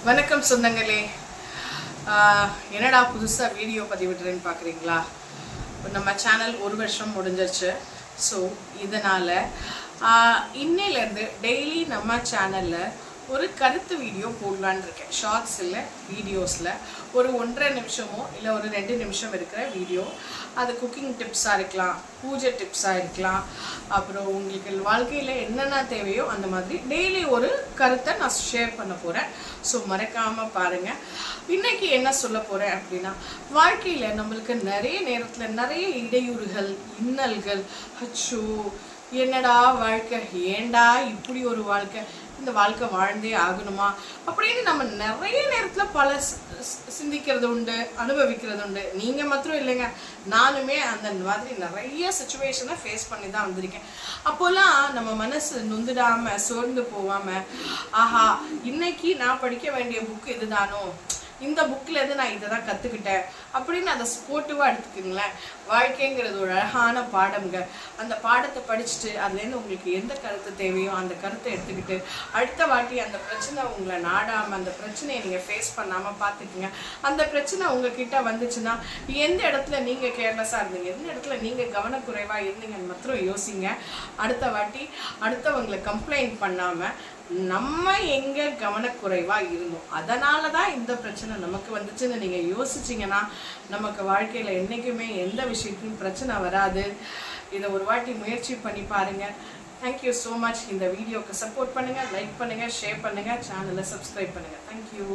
வணக்கம் சொந்தங்களே. என்னடா புதுசாக வீடியோ பதிவிடுறேன்னு பார்க்குறீங்களா? நம்ம சேனல் 1 வருஷம் முடிஞ்சிருச்சு. ஸோ இதனால் இன்னையிலேருந்து டெய்லி நம்ம சேனலில் ஒரு கருத்து வீடியோ போடலான்னு இருக்கேன். ஷார்ட்ஸ் இல்லை, வீடியோஸில் ஒரு 1.5 நிமிஷமோ இல்லை ஒரு 2 நிமிஷம் இருக்கிற வீடியோ. அது குக்கிங் டிப்ஸாக இருக்கலாம், பூஜை டிப்ஸாக இருக்கலாம், அப்புறம் உங்களுக்கு வாழ்க்கையில் என்னென்ன தேவையோ அந்த மாதிரி டெய்லி ஒரு கருத்தை நான் ஷேர் பண்ண போகிறேன். ஸோ மறக்காமல் பாருங்கள். இன்றைக்கி என்ன சொல்ல போகிறேன் அப்படின்னா, வாழ்க்கையில் நம்மளுக்கு நிறைய நேரத்தில் நிறைய இடையூறுகள், இன்னல்கள், அச்சோ என்னடா வாழ்க்கை, ஏண்டா இப்படி ஒரு வாழ்க்கை, இந்த வாழ்க்கை வாழ்ந்தே ஆகணுமா அப்படின்னு நம்ம நிறைய நேரத்தில் பல சிந்திக்கிறது உண்டு, அனுபவிக்கிறது உண்டு. நீங்கள் மாத்திரம் இல்லைங்க, நானுமே அந்த மாதிரி நிறைய சுச்சுவேஷனை ஃபேஸ் பண்ணி தான் வந்திருக்கேன். அப்போல்லாம் நம்ம மனசு நொந்துடாமல் சோர்ந்து போகாமல், ஆஹா இன்னைக்கு நான் படிக்க வேண்டிய புக்கு இதுதானோ, இந்த புக்கில் இருந்து நான் இதை தான் கற்றுக்கிட்டேன் அப்படின்னு அதை ஸ்போர்ட்டிவாக எடுத்துக்கிங்களேன். வாழ்க்கைங்கிறது ஒரு அழகான பாடம்ங்க. அந்த பாடத்தை படிச்சுட்டு அதுலேருந்து உங்களுக்கு எந்த கருத்து தேவையோ அந்த கருத்தை எடுத்துக்கிட்டு அடுத்த வாட்டி அந்த பிரச்சனை உங்களை நாடாமல், அந்த பிரச்சனையை நீங்கள் ஃபேஸ் பண்ணாமல் பார்த்துக்குங்க. அந்த பிரச்சனை உங்ககிட்ட வந்துச்சுன்னா எந்த இடத்துல நீங்கள் கேர்லெஸ்ஸாக இருந்தீங்க, எந்த இடத்துல நீங்கள் கவனக்குறைவாக இருந்தீங்கன்னு மாத்திரம் யோசிங்க. அடுத்த வாட்டி அடுத்தவங்களை கம்ப்ளைண்ட் பண்ணாமல் நம்ம எங்கே கவனக்குறைவாக இருந்தோம், அதனால தான் இந்த பிரச்சனை நமக்கு வந்துச்சுன்னு நீங்கள் யோசிச்சிங்கன்னா நமக்கு வாழ்க்கையில் என்றைக்குமே எந்த விஷயத்தையும் பிரச்சனை வராது. இதை ஒரு வாட்டி முயற்சி பண்ணி பாருங்கள். Thank you so much. இந்த வீடியோவுக்கு சப்போர்ட் பண்ணுங்கள், லைக் பண்ணுங்கள், ஷேர் பண்ணுங்கள், சேனலை சப்ஸ்கிரைப் பண்ணுங்கள். தேங்க்யூ.